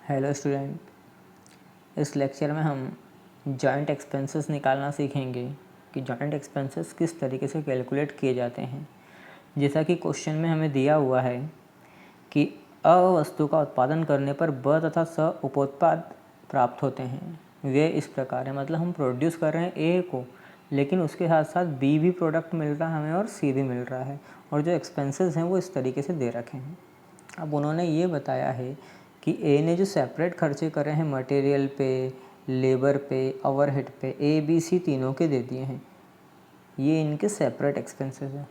Hello student, इस lecture में हम जॉइंट एक्सपेंसेस निकालना सीखेंगे कि जॉइंट एक्सपेंसेस किस तरीके से कैलकुलेट किए जाते हैं। जैसा कि क्वेश्चन में हमें दिया हुआ है कि अ वस्तु का उत्पादन करने पर ब तथा स उपोत्पाद प्राप्त होते हैं। वे इस प्रकार है, मतलब हम प्रोड्यूस कर रहे हैं ए को, लेकिन उसके साथ साथ बी भी प्रोडक्ट मिल रहा है हमें और सी भी मिल रहा है, और जो एक्सपेंसेस हैं वो इस तरीके से दे रखे हैं। अब उन्होंने ये बताया है कि ए ने जो सेपरेट खर्चे करे हैं मटेरियल पे, लेबर पे, ओवरहेड पे, ए बी सी तीनों के दे दिए हैं। ये इनके सेपरेट एक्सपेंसेस हैं।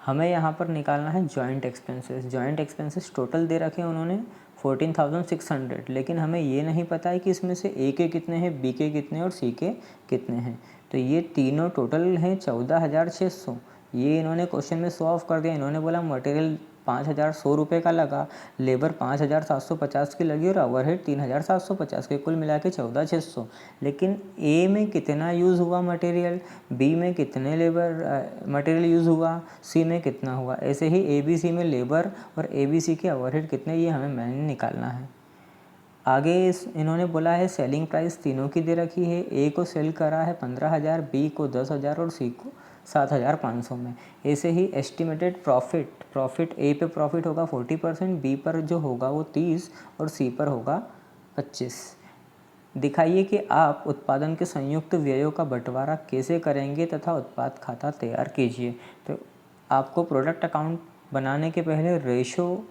हमें यहाँ पर निकालना है joint expenses. Joint expenses total दे रखे हैं उन्होंने 14,600, लेकिन हमें ये नहीं पता है कि इसमें से ए के कितने हैं, बी के कितने और सी के कितने हैं। तो ये तीनों टोटल हैं 14,600। ये इन्होंने क्वेश्चन में शो ऑफ कर दिया। इन्होंने बोला मटेरियल 5,100 रुपये का लगा, लेबर 5,750 की लगी और ओवरहेड 3,750 के, कुल मिला के 14,600। लेकिन ए में कितना यूज़ हुआ मटेरियल, बी में कितने लेबर मटेरियल यूज़ हुआ, सी में कितना हुआ, ऐसे ही ए बी सी में लेबर और ए बी सी के ओवरहेड कितने, ये हमें मैंने निकालना है। आगे इन्होंने बोला है सेलिंग प्राइस तीनों की दे रखी है। ए को सेल करा है 15,000, बी को 10,000 और सी को 7,500 में। ऐसे ही एस्टिमेटेड प्रॉफिट ए पे प्रॉफिट होगा 40%, बी पर जो होगा वो 30 और सी पर होगा 25। दिखाइए कि आप उत्पादन के संयुक्त व्ययों का बंटवारा कैसे करेंगे तथा उत्पाद खाता तैयार कीजिए। तो आपको प्रोडक्ट अकाउंट बनाने के पहले रेशो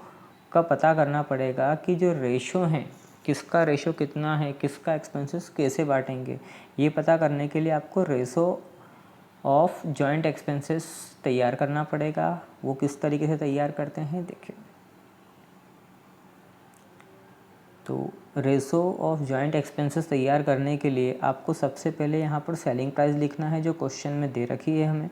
का पता करना पड़ेगा कि जो रेशो हैं, किसका रेशो कितना है, किसका एक्सपेंसेस कैसे बांटेंगे। ये पता करने के लिए आपको रेशो ऑफ जॉइंट एक्सपेंसेस तैयार करना पड़ेगा। वो किस तरीके से तैयार करते हैं देखिए। तो रेशो ऑफ जॉइंट एक्सपेंसेस तैयार करने के लिए आपको सबसे पहले यहाँ पर सेलिंग प्राइस लिखना है जो क्वेश्चन में दे रखी है हमें।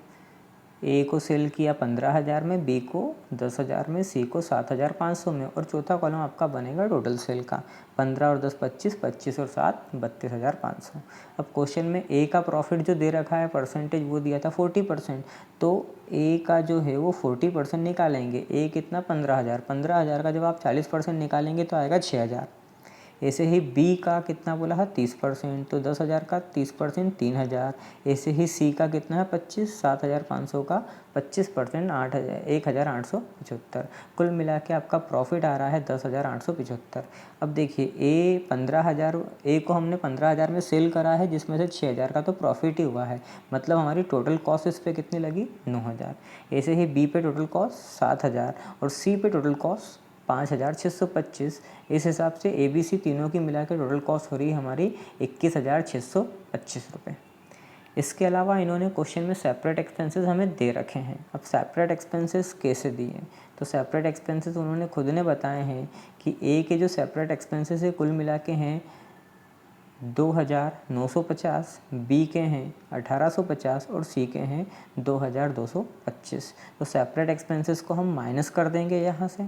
ए को सेल किया 15,000 में, बी को 10,000 में, सी को 7,500 में, और चौथा कॉलम आपका बनेगा टोटल सेल का। 15 और 10 25, 25 और 7 32,500। अब क्वेश्चन में ए का प्रॉफिट जो दे रखा है परसेंटेज वो दिया था 40%, तो ए का जो है वो 40% निकालेंगे। ए कितना 15,000, 15,000 का जब आप 40% निकालेंगे तो आएगा 6,000। ऐसे ही बी का कितना बोला है 30%, तो 10,000 का 30% 3,000। ऐसे ही सी का कितना है 25, 7,500 का 25% 8,000 1,875। कुल मिला के आपका प्रॉफिट आ रहा है 10,875। अब देखिए ए 15,000, ए को हमने 15,000 में सेल करा है, जिसमें से 6,000 का तो प्रॉफिट ही हुआ है, मतलब हमारी टोटल कॉस्ट इस पर कितनी लगी 9,000। ऐसे ही बी पे टोटल कॉस्ट 7,000 और सी पे टोटल कॉस्ट 5,625। इस हिसाब से ए बी सी तीनों की मिला के टोटल कॉस्ट हो रही है हमारी 21,625 रुपये। इसके अलावा इन्होंने क्वेश्चन में सेपरेट एक्सपेंसेस हमें दे रखे हैं। अब सेपरेट एक्सपेंसेस कैसे दिए, तो सेपरेट एक्सपेंसेस उन्होंने खुद ने बताए हैं कि ए के जो सेपरेट एक्सपेंसेस है कुल मिला के हैं 2,950, बी के हैं 1,850 और सी के हैं 2,225। तो सेपरेट एक्सपेंसेस को हम माइनस कर देंगे यहाँ से।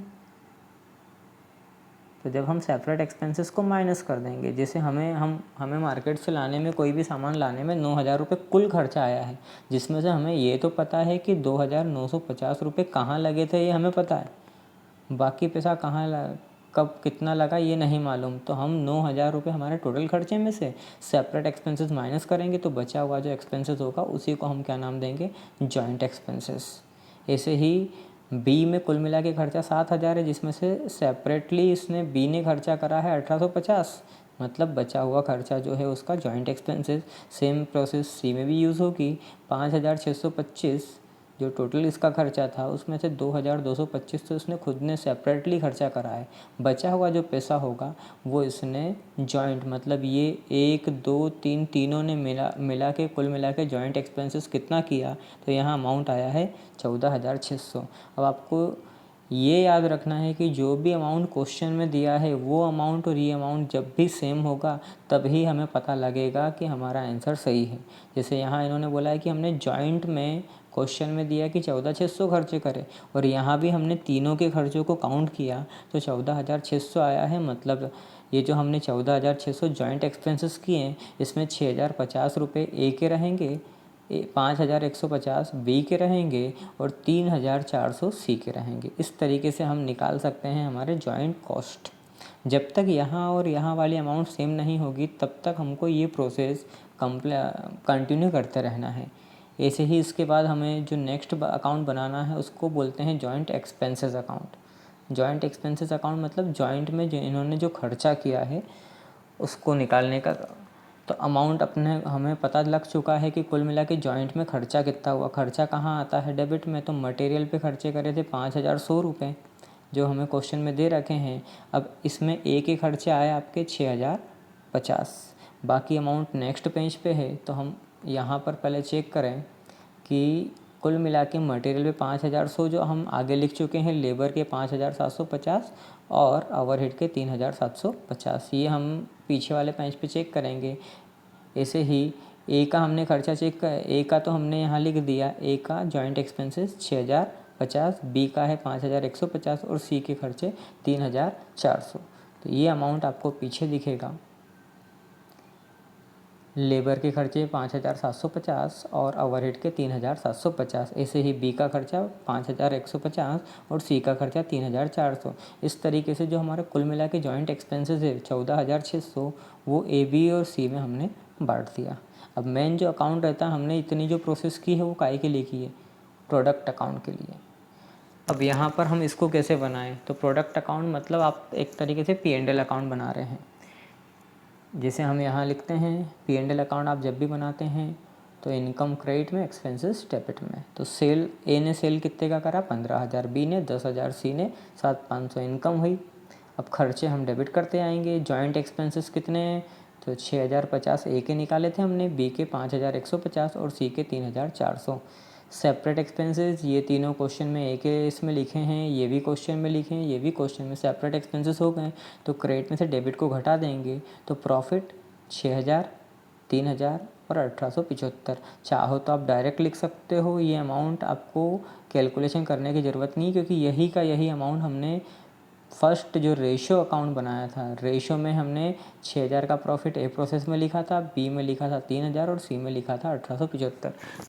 तो जब हम सेपरेट एक्सपेंसेस को माइनस कर देंगे, जैसे हमें मार्केट से लाने में, कोई भी सामान लाने में 9,000 रुपये कुल खर्चा आया है, जिसमें से हमें ये तो पता है कि 2,950 रुपये कहाँ लगे थे, ये हमें पता है। बाकी पैसा कब कितना लगा ये नहीं मालूम। तो हम 9,000 रुपये हमारे टोटल खर्चे में से सेपरेट एक्सपेंसेस माइनस करेंगे, तो बचा हुआ जो एक्सपेंसेस होगा उसी को हम क्या नाम देंगे, जॉइंट एक्सपेंसेस। ऐसे ही बी में कुल मिला के खर्चा 7,000 है, जिसमें से सेपरेटली इसने बी ने खर्चा करा है 1,850, मतलब बचा हुआ खर्चा जो है उसका जॉइंट एक्सपेंसेस। सेम प्रोसेस सी में भी यूज़ होगी। 5,625 जो टोटल इसका खर्चा था उसमें से 2,225 तो उसने खुद ने सेपरेटली खर्चा करा है। बचा हुआ जो पैसा होगा वो इसने जॉइंट, मतलब ये 1 2 3 तीनों ने मिला के कुल मिला के जॉइंट एक्सपेंसेस कितना किया, तो यहाँ अमाउंट आया है 14,600। अब आपको ये याद रखना है कि जो भी अमाउंट क्वेश्चन में दिया है वो अमाउंट और ये अमाउंट जब भी सेम होगा तभी हमें पता लगेगा कि हमारा आंसर सही है। जैसे यहाँ इन्होंने बोला है कि हमने जॉइंट में क्वेश्चन में दिया कि 14,600 खर्चे करें, और यहाँ भी हमने तीनों के खर्चों को काउंट किया तो 14,600 आया है। मतलब ये जो हमने 14,600 जॉइंट एक्सपेंसेस किए हैं, इसमें 6,050 रुपये ए के रहेंगे, 5,150 बी के रहेंगे और 3,400 सी के रहेंगे। इस तरीके से हम निकाल सकते हैं हमारे जॉइंट कॉस्ट। जब तक यहाँ और यहाँ वाली अमाउंट सेम नहीं होगी तब तक हमको ये प्रोसेस कंटिन्यू करते रहना है। ऐसे ही इसके बाद हमें जो नेक्स्ट अकाउंट बनाना है उसको बोलते हैं joint expenses account. Joint expenses account मतलब जॉइंट में जो इन्होंने जो खर्चा किया है उसको निकालने का। तो अमाउंट अपने हमें पता लग चुका है कि कुल मिला के जॉइंट में खर्चा कितना हुआ। खर्चा कहाँ आता है डेबिट में, तो मटेरियल पे खर्चे करे थे 5,100 रुपये जो हमें क्वेश्चन में दे रखे हैं। अब इसमें एक ही खर्चे आए आपके 6,050। बाकी अमाउंट नेक्स्ट पेज पे है, तो हम यहाँ पर पहले चेक करें कि कुल मिला के मटेरियल पे 5,100 जो हम आगे लिख चुके हैं, लेबर के 5,750 और ओवरहेड के 3,750, ये हम पीछे वाले पेज पे चेक करेंगे। ऐसे ही ए का हमने खर्चा चेक कर, ए का तो हमने यहाँ लिख दिया, ए का जॉइंट एक्सपेंसेस 6,050, बी का है 5,150 और सी के खर्चे 3,400। तो ये अमाउंट आपको पीछे दिखेगा। लेबर के खर्चे 5,750 और ओवरहेड के 3,750। ऐसे ही बी का खर्चा 5,150 और सी का खर्चा 3,400। इस तरीके से जो हमारा कुल मिला के जॉइंट एक्सपेंसेस है 14,600, वो ए, बी और सी में हमने बांट दिया। अब मेन जो अकाउंट रहता है, हमने इतनी जो प्रोसेस की है वो काहे के लिए की है? प्रोडक्ट अकाउंट के लिए। अब यहाँ पर हम इसको कैसे बनाएं? तो प्रोडक्ट अकाउंट मतलब आप एक तरीके से P&L अकाउंट बना रहे हैं। जैसे हम यहाँ लिखते हैं P&L अकाउंट आप जब भी बनाते हैं तो इनकम क्रेडिट में, एक्सपेंसेस डेबिट में। तो सेल, ए ने सेल कितने का करा? 15,000, बी ने 10,000, सी ने 7,500, इनकम हुई। अब खर्चे हम डेबिट करते आएंगे। जॉइंट एक्सपेंसेस कितने हैं? तो 6,050 ए के निकाले थे हमने, बी के 5,150 और सी के 3,400। सेपरेट एक्सपेंसेस, ये तीनों क्वेश्चन में एक ही इसमें लिखे हैं, ये भी क्वेश्चन में लिखे हैं, ये भी क्वेश्चन में सेपरेट एक्सपेंसेस हो गए। तो क्रेडिट में से डेबिट को घटा देंगे तो प्रॉफिट 6,000, 3,000 और 1,875। चाहो तो आप डायरेक्ट लिख सकते हो, ये अमाउंट आपको कैलकुलेशन करने की ज़रूरत नहीं, क्योंकि यही का यही अमाउंट हमने फर्स्ट जो रेशो अकाउंट बनाया था, रेशो में हमने 6,000 का प्रॉफिट ए प्रोसेस में लिखा था, बी में लिखा था 3,000 और सी में लिखा था 1,875।